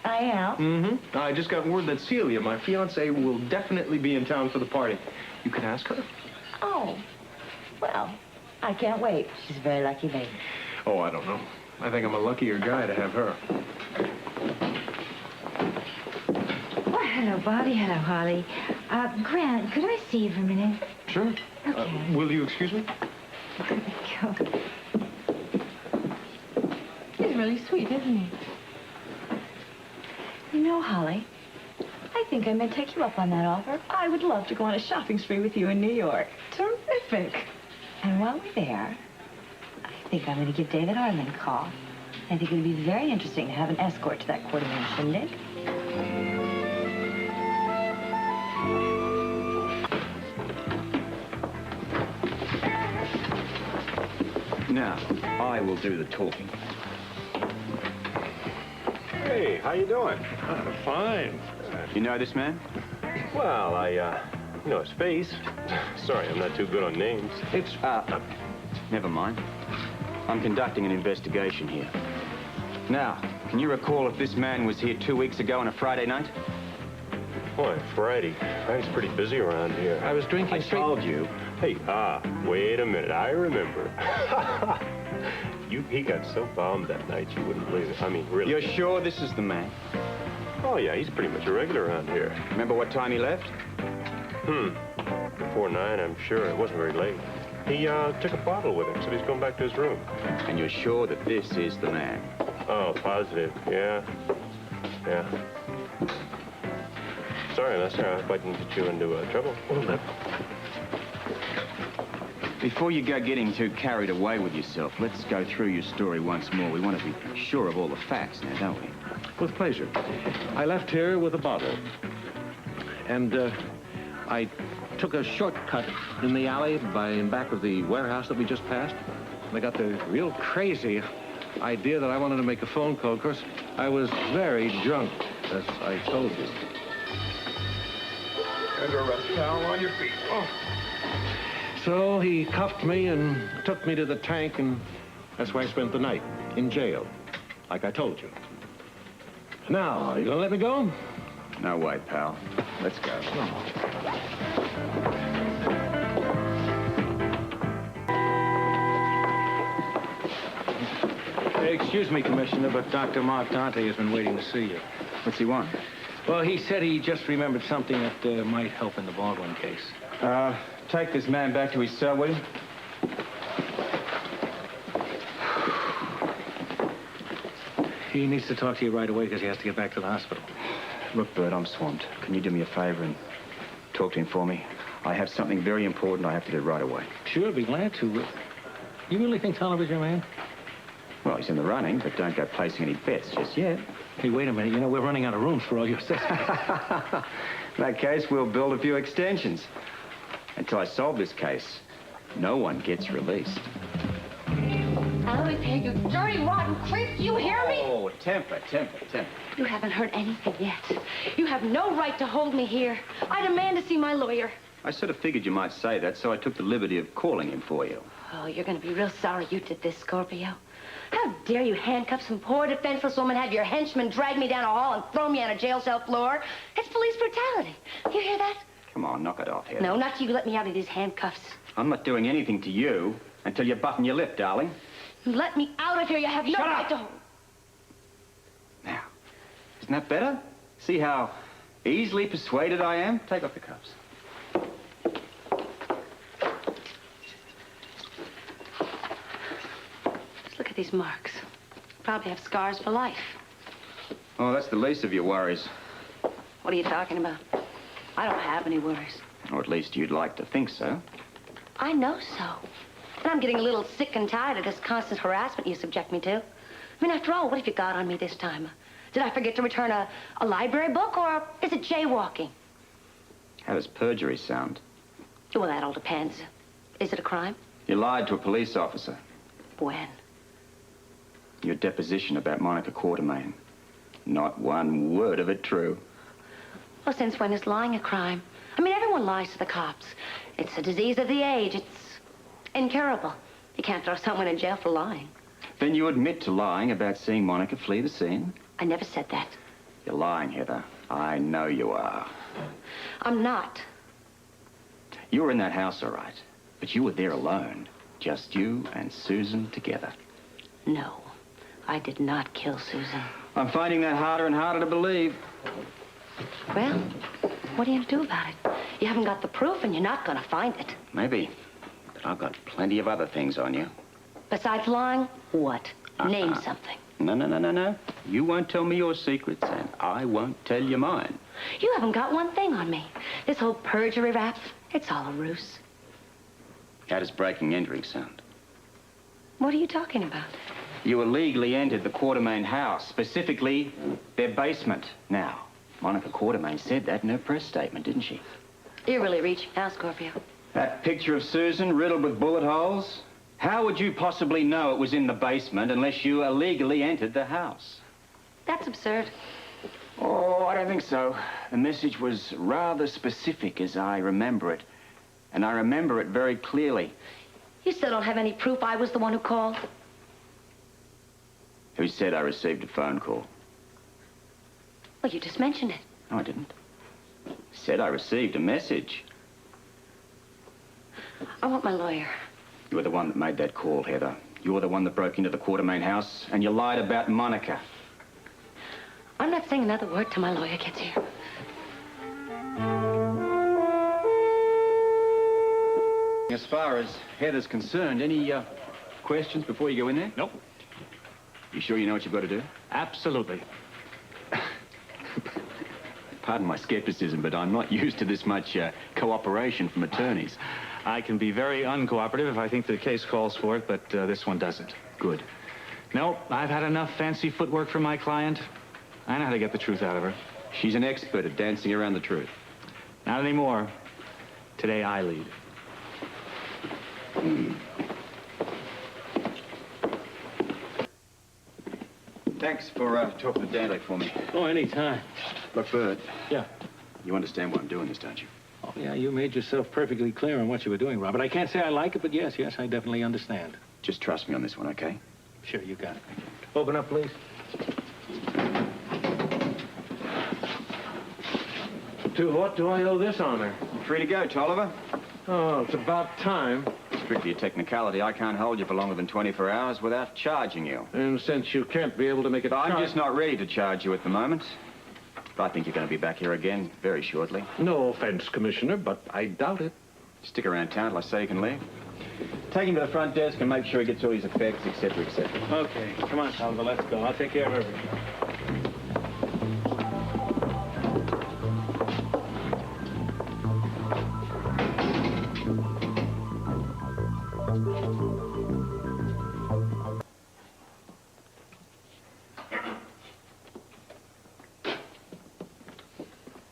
I am? Mm-hmm. I just got word that Celia, my fiancée, will definitely be in town for the party. You can ask her. Oh, well, I can't wait. She's a very lucky lady. Oh, I don't know. I think I'm a luckier guy to have her. Hello, Bobby. Hello, Holly. Grant, could I see you for a minute? Sure. Okay. Will you excuse me? Go. He's really sweet, isn't he? You know, Holly, I think I may take you up on that offer. I would love to go on a shopping spree with you in New York. Terrific. And while we're there, I think I'm going to give David Arlen a call. I think it would be very interesting to have an escort to that quarter-inch shindig. Now, I will do the talking. Hey, how you doing? Fine. You know this man? Well, I know his face. Sorry, I'm not too good on names. It's, never mind. I'm conducting an investigation here. Now, can you recall if this man was here 2 weeks ago on a Friday night? Boy, Friday. Friday's pretty busy around here. I was drinking I told you. Hey, wait a minute. I remember. He got so bombed that night you wouldn't believe it. I mean, really. You're sure this is the man? Oh, yeah, he's pretty much a regular around here. Remember what time he left? Before 9, I'm sure. It wasn't very late. He took a bottle with him, so he's going back to his room. And you're sure that this is the man? Oh, positive. Yeah. Yeah. Sorry, Lester. I hope I didn't get you into trouble. Before you go getting too carried away with yourself, let's go through your story once more. We want to be sure of all the facts now, don't we? With pleasure. I left here with a bottle. And I took a shortcut in the alley in back of the warehouse that we just passed. And I got the real crazy idea that I wanted to make a phone call. Of course, I was very drunk, as I told you. And a rest towel on your feet. Oh. So he cuffed me and took me to the tank, and that's where I spent the night, in jail, like I told you. Now, you gonna let me go? No way, pal. Let's go. Hey, excuse me, Commissioner, but Dr. Mark Dante has been waiting to see you. What's he want? Well, he said he just remembered something that might help in the Baldwin case. Take this man back to his cell, will you? He needs to talk to you right away because he has to get back to the hospital. Look, Bert, I'm swamped. Can you do me a favor and talk to him for me? I have something very important I have to do right away. Sure, be glad to. You really think Tolliver's your man? Well, he's in the running, but don't go placing any bets just yet. Hey, wait a minute. You know, we're running out of rooms for all your suspects. In that case, we'll build a few extensions. Until I solve this case, no one gets released. Out of here, you dirty, rotten creep! You hear me? Oh, temper. You haven't heard anything yet. You have no right to hold me here. I demand to see my lawyer. I sort of figured you might say that, so I took the liberty of calling him for you. Oh, you're going to be real sorry you did this, Scorpio. How dare you handcuff some poor defenseless woman, have your henchmen drag me down a hall and throw me on a jail cell floor? It's police brutality. You hear that? Come on, knock it off here. No, not till you let me out of these handcuffs. I'm not doing anything to you until you button your lip, darling. Let me out of here. You have no right to hold. Now, isn't that better? See how easily persuaded I am? Take off the cuffs. Just look at these marks. Probably have scars for life. Oh, that's the least of your worries. What are you talking about? I don't have any worries. Or at least you'd like to think so. I know so. And I'm getting a little sick and tired of this constant harassment you subject me to. I mean, after all, what have you got on me this time? Did I forget to return a library book, or is it jaywalking? How does perjury sound? Well, that all depends. Is it a crime? You lied to a police officer. When? Your deposition about Monica Quartermain. Not one word of it true. Well, since when is lying a crime? I mean, everyone lies to the cops. It's a disease of the age. It's incurable. You can't throw someone in jail for lying. Then you admit to lying about seeing Monica flee the scene? I never said that. You're lying, Heather. I know you are. I'm not. You were in that house, all right. But you were there alone. Just you and Susan together. No, I did not kill Susan. I'm finding that harder and harder to believe. Well, what are you going to do about it? You haven't got the proof, and you're not going to find it. Maybe. But I've got plenty of other things on you. Besides lying, what? Name something. No. You won't tell me your secrets, and I won't tell you mine. You haven't got one thing on me. This whole perjury rap, it's all a ruse. How does breaking entering sound? What are you talking about? You illegally entered the Quartermain house, specifically their basement. Now, Monica Quartermain said that in her press statement, didn't she? You're really reaching now, Scorpio. That picture of Susan riddled with bullet holes? How would you possibly know it was in the basement unless you illegally entered the house? That's absurd. Oh, I don't think so. The message was rather specific as I remember it. And I remember it very clearly. You still don't have any proof I was the one who called? Who said I received a phone call? Well, you just mentioned it. No, I didn't. Said I received a message. I want my lawyer. You were the one that made that call, Heather. You were the one that broke into the Quartermain house, and you lied about Monica. I'm not saying another word till my lawyer gets here. As far as Heather's concerned, any questions before you go in there? Nope. You sure you know what you've got to do? Absolutely. Pardon my skepticism, but I'm not used to this much cooperation from attorneys. I can be very uncooperative if I think the case calls for it, but this one doesn't. Good. No, I've had enough fancy footwork from my client. I know how to get the truth out of her. She's an expert at dancing around the truth. Not anymore. Today I lead. Thanks for talking to Dante for me. Oh, anytime. Look, Bert. Yeah. You understand why I'm doing this, don't you? Oh, yeah, you made yourself perfectly clear on what you were doing, Robert. I can't say I like it, but yes, I definitely understand. Just trust me on this one, okay? Sure, you got it. Open up, please. To what do I owe this honor? You're free to go, Tolliver. Oh, it's about time. Strictly a technicality. I can't hold you for longer than 24 hours without charging you. And since you can't be able to make it... I'm just not ready to charge you at the moment. But I think you're going to be back here again very shortly. No offense, Commissioner, but I doubt it. Stick around town till I say you can leave. Take him to the front desk and make sure he gets all his effects, etc., etc. Okay, come on, Tolliver, let's go. I'll take care of everything.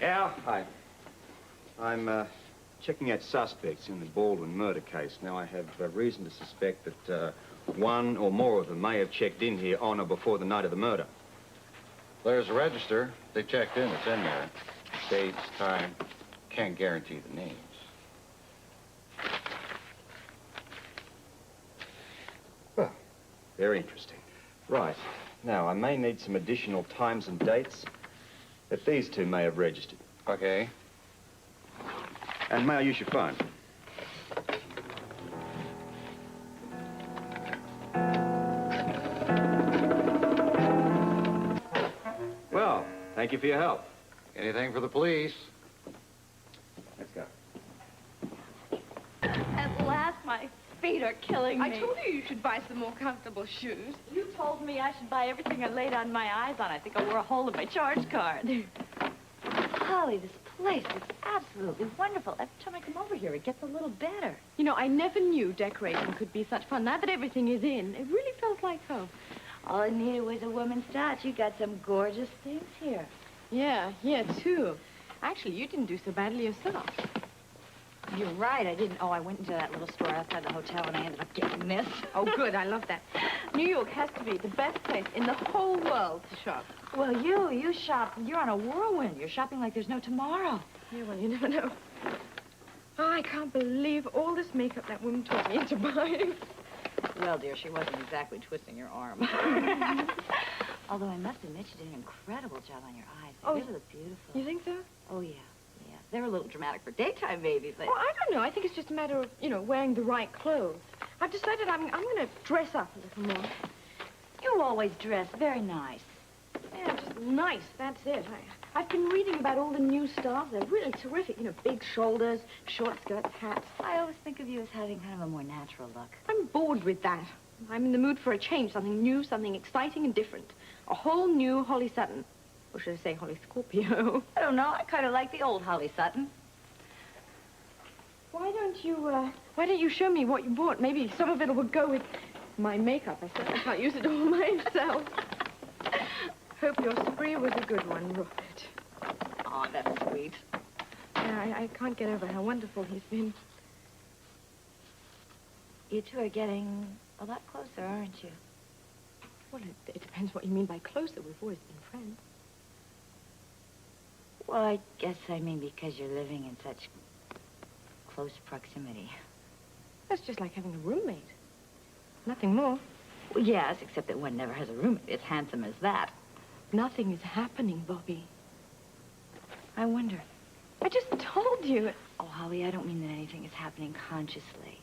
Al? Hi. I'm checking out suspects in the Baldwin murder case. Now, I have reason to suspect that one or more of them may have checked in here on or before the night of the murder. There's a register. They checked in. It's in there. Dates, time. Can't guarantee the names. Well, very interesting. Right. Now, I may need some additional times and dates that these two may have registered. Okay. And may I use your phone? Well, thank you for your help. Anything for the police? Let's go. At last, my feet are killing me. I told you should buy some more comfortable shoes. You told me I should buy everything I laid on my eyes on. I think I wore a hole in my charge card. Holly, this place is absolutely wonderful. Every time I come over here, it gets a little better. You know, I never knew decorating could be such fun. Now that everything is in, it really feels like home. All I needed was a woman's touch. You got some gorgeous things here. Yeah, too. Actually, you didn't do so badly yourself. You're right, I didn't. Oh, I went into that little store outside the hotel and I ended up getting this. Oh, good, I love that. New York has to be the best place in the whole world to shop. Well, you shop. You're on a whirlwind. You're shopping like there's no tomorrow. Yeah, well, you never know. Oh, I can't believe all this makeup that woman talked me into buying. Well, dear, she wasn't exactly twisting your arm. Although I must admit you did an incredible job on your eyes. They really look beautiful. You think so? Oh, yeah. They're a little dramatic for daytime, maybe, but... Oh, I don't know. I think it's just a matter of, wearing the right clothes. I've decided I'm going to dress up a little more. You always dress very nice. Yeah, just nice. That's it. I've been reading about all the new stars. They're really terrific. You know, big shoulders, short skirts, hats. I always think of you as having kind of a more natural look. I'm bored with that. I'm in the mood for a change, something new, something exciting and different. A whole new Holly Sutton. Or should I say Holly Scorpio? I don't know. I kind of like the old Holly Sutton. Why don't you show me what you bought? Maybe some of it will go with my makeup. I certainly can't use it all myself. Hope your spree was a good one, Robert. Oh, that's sweet. Yeah, I can't get over how wonderful he's been. You two are getting a lot closer, aren't you? Well, it depends what you mean by closer. We've always been friends. Well, I guess I mean because you're living in such close proximity. That's just like having a roommate. Nothing more. Well, yes, except that one never has a roommate as handsome as that. Nothing is happening, Bobby. I wonder. I just told you. Oh, Holly, I don't mean that anything is happening consciously.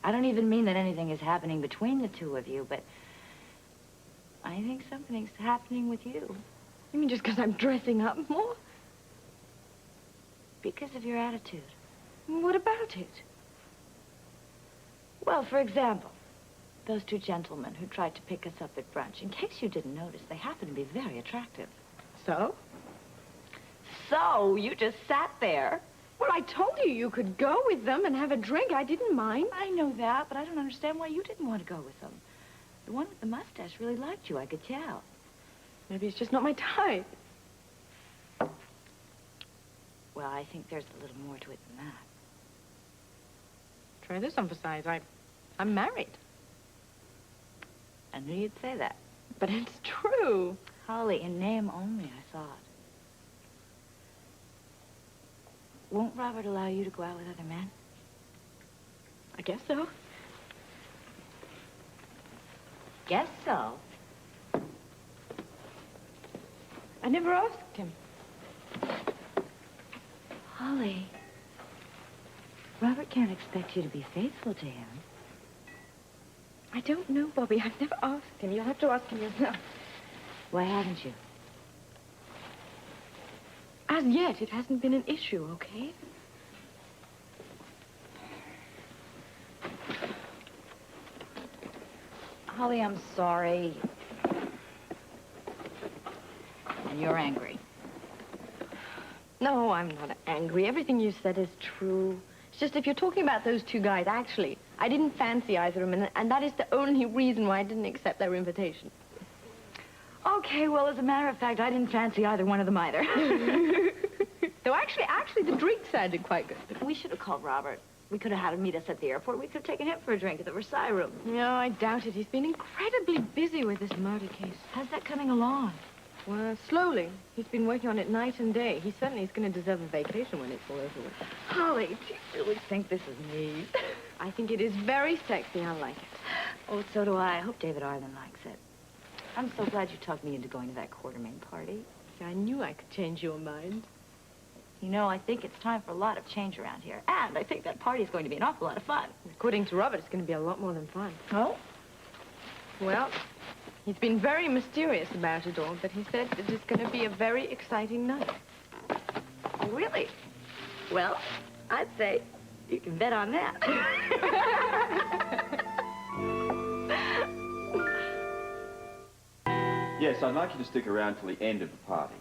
I don't even mean that anything is happening between the two of you, but I think something's happening with you. You mean just because I'm dressing up more? Because of your attitude. What about it? Well, for example, those two gentlemen who tried to pick us up at brunch. In case you didn't notice, they happen to be very attractive. So? So, you just sat there. Well, I told you you could go with them and have a drink. I didn't mind. I know that, but I don't understand why you didn't want to go with them. The one with the mustache really liked you, I could tell. Maybe it's just not my type. Well, I think there's a little more to it than that. Try this on for size. I'm married. I knew you'd say that. But it's true. Holly, in name only, I thought. Won't Robert allow you to go out with other men? I guess so. Guess so. I never asked him. Holly, Robert can't expect you to be faithful to him. I don't know, Bobby. I've never asked him. You'll have to ask him yourself. Why haven't you? As yet, it hasn't been an issue, okay? Holly, I'm sorry. And you're angry. No, I'm not angry. Everything you said is true. It's just if you're talking about those two guys, actually, I didn't fancy either of them, and that is the only reason why I didn't accept their invitation. Okay, well, as a matter of fact, I didn't fancy either one of them either. Though actually, the drink sounded quite good. We should have called Robert. We could have had him meet us at the airport. We could have taken him for a drink at the Versailles room. No, I doubt it. He's been incredibly busy with this murder case. How's that coming along? Well, slowly. He's been working on it night and day. He certainly is going to deserve a vacation when it's all over with. Holly, do you really think this is neat? I think it is very sexy. I like it. Oh, so do I. I hope David Arlen likes it. I'm so glad you talked me into going to that Quartermain party. I knew I could change your mind. You know, I think it's time for a lot of change around here. And I think that party's going to be an awful lot of fun. According to Robert, it's going to be a lot more than fun. Oh? Well, he's been very mysterious about it all, but he said that it's going to be a very exciting night. Oh, really? Well, I'd say you can bet on that. Yes, I'd like you to stick around till the end of the party.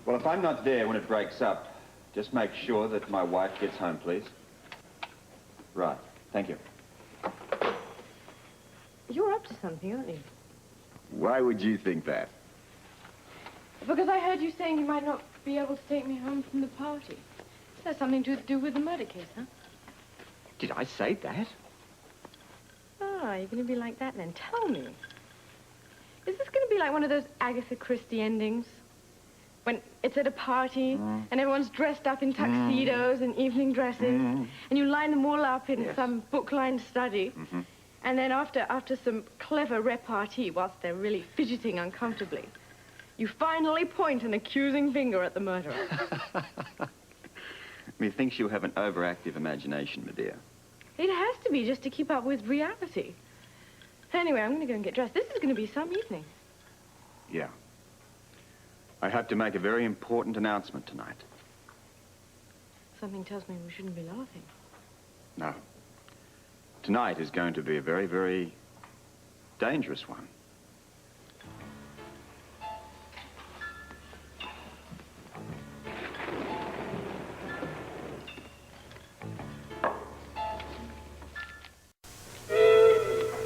Well, if I'm not there when it breaks up, just make sure that my wife gets home, please. Right. Thank you. You're up to something, aren't you? Why would you think that? Because I heard you saying you might not be able to take me home from the party. Has something to do with the murder case, huh? Did I say that? Ah, you're going to be like that then. Tell me. Is this going to be like one of those Agatha Christie endings? When it's at a party, and everyone's dressed up in tuxedos and evening dresses, and you line them all up in some book-lined study, and then after some clever repartee, whilst they're really fidgeting uncomfortably, you finally point an accusing finger at the murderer. Methinks you have an overactive imagination, my dear. It has to be just to keep up with reality. Anyway, I'm going to go and get dressed. This is going to be some evening. Yeah. I have to make a very important announcement tonight. Something tells me we shouldn't be laughing. No. Tonight is going to be a very, very dangerous one.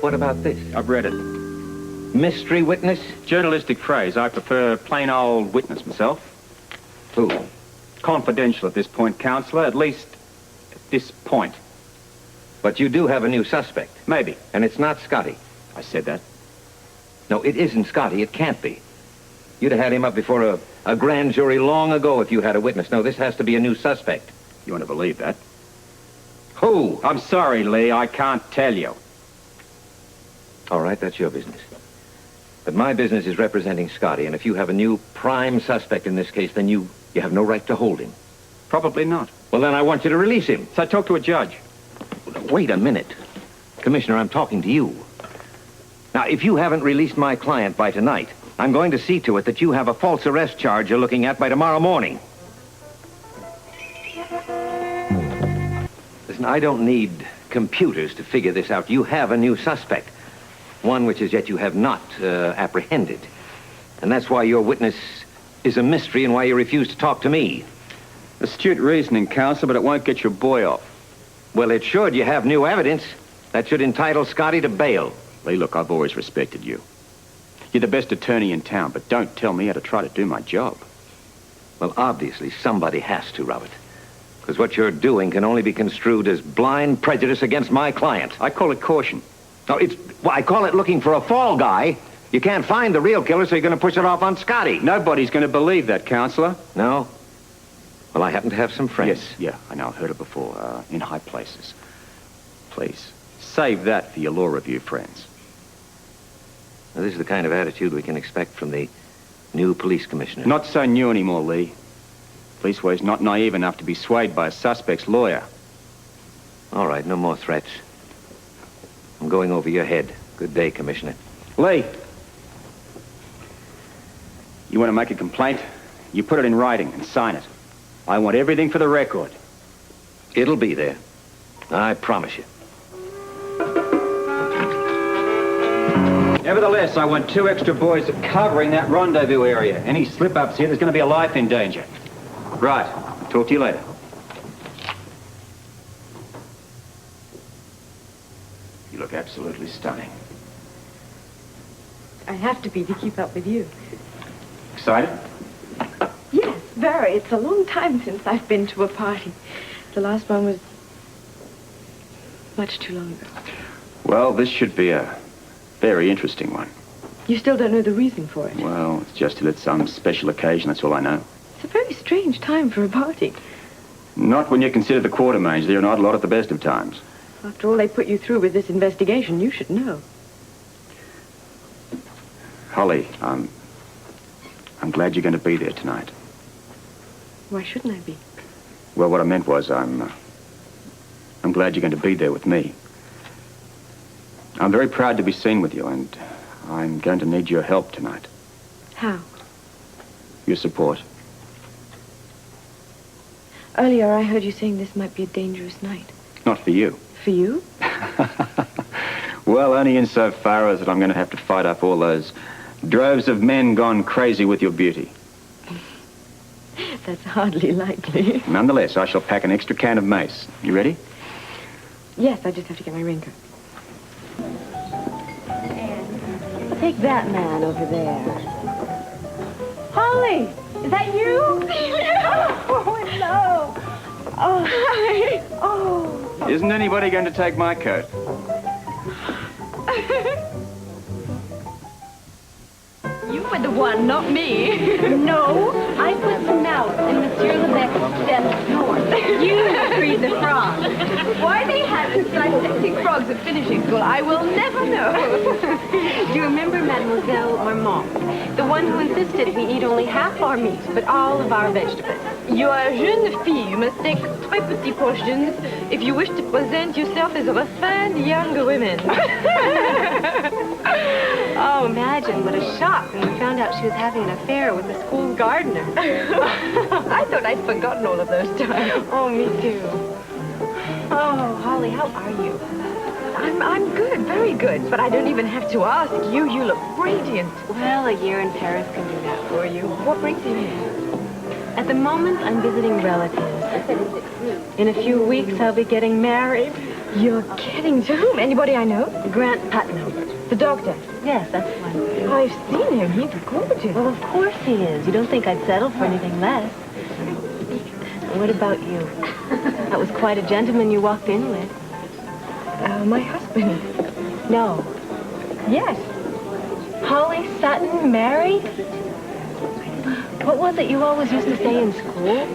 What about this? I've read it. Mystery witness? Journalistic phrase. I prefer plain old witness myself. Who? Confidential at this point, Counselor. At least at this point. But you do have a new suspect. Maybe. And it's not Scotty. I said that. No, it isn't Scotty. It can't be. You'd have had him up before a grand jury long ago if you had a witness. No, this has to be a new suspect. You want to believe that? Who? I'm sorry, Lee. I can't tell you. All right, that's your business. But my business is representing Scotty, and if you have a new prime suspect in this case, then you have no right to hold him. Probably not. Well, then I want you to release him. So I talk to a judge. Wait a minute. Commissioner, I'm talking to you. Now, if you haven't released my client by tonight, I'm going to see to it that you have a false arrest charge you're looking at by tomorrow morning. Listen, I don't need computers to figure this out. You have a new suspect. One which as yet you have not apprehended. And that's why your witness is a mystery and why you refuse to talk to me. Astute reasoning, Counselor, but it won't get your boy off. Well, it should. You have new evidence. That should entitle Scotty to bail. Lee, look, I've always respected you. You're the best attorney in town, but don't tell me how to try to do my job. Well, obviously, somebody has to, Robert. Because what you're doing can only be construed as blind prejudice against my client. I call it caution. No, well, I call it looking for a fall guy. You can't find the real killer, so you're going to push it off on Scotty. Nobody's going to believe that, Counselor. No? Well, I happen to have some friends. Yes, yeah, I know. I've heard it before, in high places. Please, save that for your law review friends. Now, this is the kind of attitude we can expect from the new police commissioner. Not so new anymore, Lee. Policewoy's not naive enough to be swayed by a suspect's lawyer. All right, no more threats. I'm going over your head. Good day, Commissioner. Lee, you want to make a complaint? You put it in writing and sign it. I want everything for the record. It'll be there. I promise you. Nevertheless, I want 2 extra boys covering that rendezvous area. Any slip-ups here, there's going to be a life in danger. Right. Talk to you later. You look absolutely stunning. I have to be to keep up with you. Excited? Yes, very. It's a long time since I've been to a party. The last one was much too long ago. Well, this should be a very interesting one. You still don't know the reason for it? Well, it's just that it's some special occasion, that's all I know. It's a very strange time for a party. Not when you consider the Quartermains. They're not a lot at the best of times. After all they put you through with this investigation, you should know. Holly, I'm glad you're going to be there tonight. Why shouldn't I be? Well, what I meant was I'm glad you're going to be there with me. I'm very proud to be seen with you, and I'm going to need your help tonight. How? Your support. Earlier, I heard you saying this might be a dangerous night. Not for you. For you? Well, only insofar as that I'm going to have to fight up all those droves of men gone crazy with your beauty. That's hardly likely. Nonetheless, I shall pack an extra can of mace. You ready? Yes, I just have to get my raincoat. Take that man over there. Holly! Is that you? Oh, no. Oh, hi. Oh. Isn't anybody going to take my coat? You were the one, not me. No, I put some mouse in Monsieur Lebec's desk drawer. You freed the frog. Why they had to dissecting frogs at finishing school, I will never know. Do you remember Mademoiselle Armand? The one who insisted we eat only half our meat, but all of our vegetables. You are a jeune fille. You must take très petits portions if you wish to present yourself as a refined young woman. Oh, imagine what a shock when we found out she was having an affair with the school gardener. I thought I'd forgotten all of those times. Oh, me too. Oh, Holly, how are you? I'm good, very good. But I don't even have to ask you. You look radiant. Well, a year in Paris can do that for you. What brings you here? At the moment, I'm visiting relatives. In a few weeks, I'll be getting married. You're getting to whom? Anybody I know? Grant Putnam. The doctor? Yes, that's one. I've seen him. He's gorgeous. Well, of course he is. You don't think I'd settle for anything less. What about you? That was quite a gentleman you walked in with. My husband. No. Yes. Holly Sutton married? What was it you always used to say in school?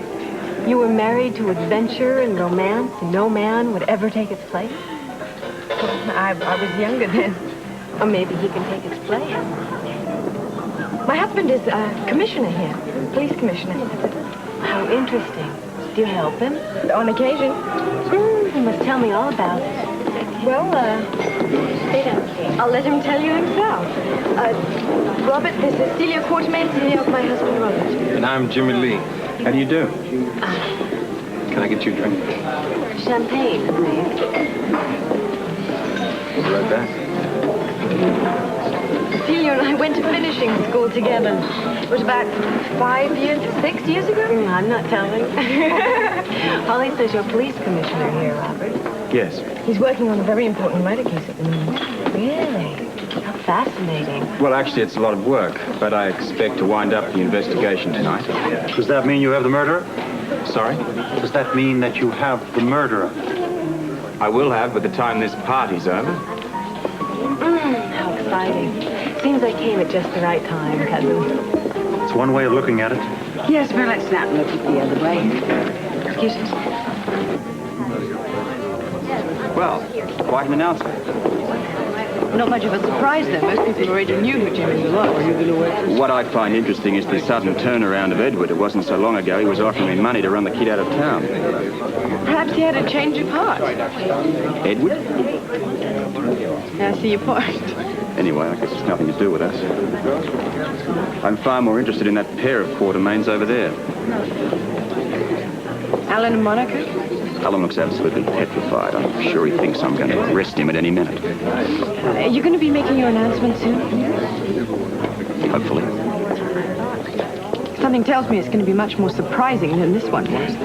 You were married to adventure and romance, and no man would ever take its place? I was younger then. Or maybe he can take its place. My husband is a commissioner here, police commissioner. How interesting. Do you help him? On occasion. You must tell me all about it. Well, I'll let him tell you himself. Robert, this is Celia Quartermain, my husband, Robert. And I'm Jimmy Lee. How do you do? Can I get you a drink? Champagne, please. We'll be right back. Celia and I went to finishing school together. It was about 6 years ago? I'm not telling. Holly says you're police commissioner here, Robert. Yes. He's working on a very important murder case at the moment. Really? How fascinating. Well, actually, it's a lot of work, but I expect to wind up the investigation tonight. Does that mean you have the murderer? Sorry? Does that mean that you have the murderer? I will have by the time this party's over. How exciting. Seems I came at just the right time, cousin. It's one way of looking at it. Yes, well, let's not look at the other way. Excuse me. Well, quite an announcement. Not much of a surprise, though. Most people already knew who Jimmy was. What I find interesting is the sudden turnaround of Edward. It wasn't so long ago he was offering me money to run the kid out of town. Perhaps he had a change of heart. Edward? I see your point. Anyway, I guess it's nothing to do with us. I'm far more interested in that pair of Quartermains over there. Alan and Monica? Alan looks absolutely petrified. I'm sure he thinks I'm going to arrest him at any minute. Are you going to be making your announcement soon? Hopefully. Something tells me it's going to be much more surprising than this one was.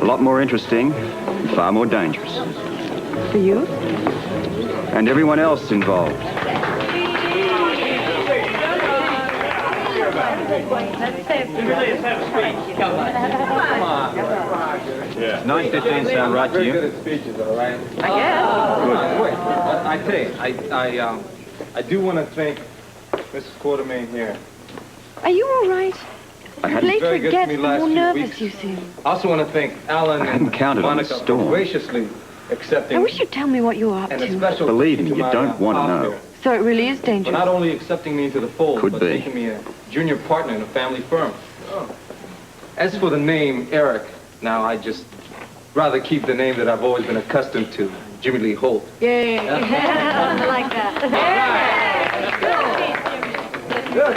A lot more interesting, and far more dangerous. For you? And everyone else involved. Yeah. 9:15 sound right to you? I guess. Good. I tell you, I do want to thank Mrs. Quartermain here. Are you all right? I The hadn't later very it good to gets, me the last more few nervous weeks. you seem. I also want to thank Alan I hadn't and counted on the Monica for storm. graciously accepting I wish you'd tell me what you're up and a to. special Believe me, to you my, don't want to know. outfit. So it really is For dangerous. not only accepting me into the fold, Could but be. making me a junior partner in a family firm. As for the name, Eric, now I just rather keep the name that I've always been accustomed to, Jimmy Lee Holt. Yay. I like that. Good.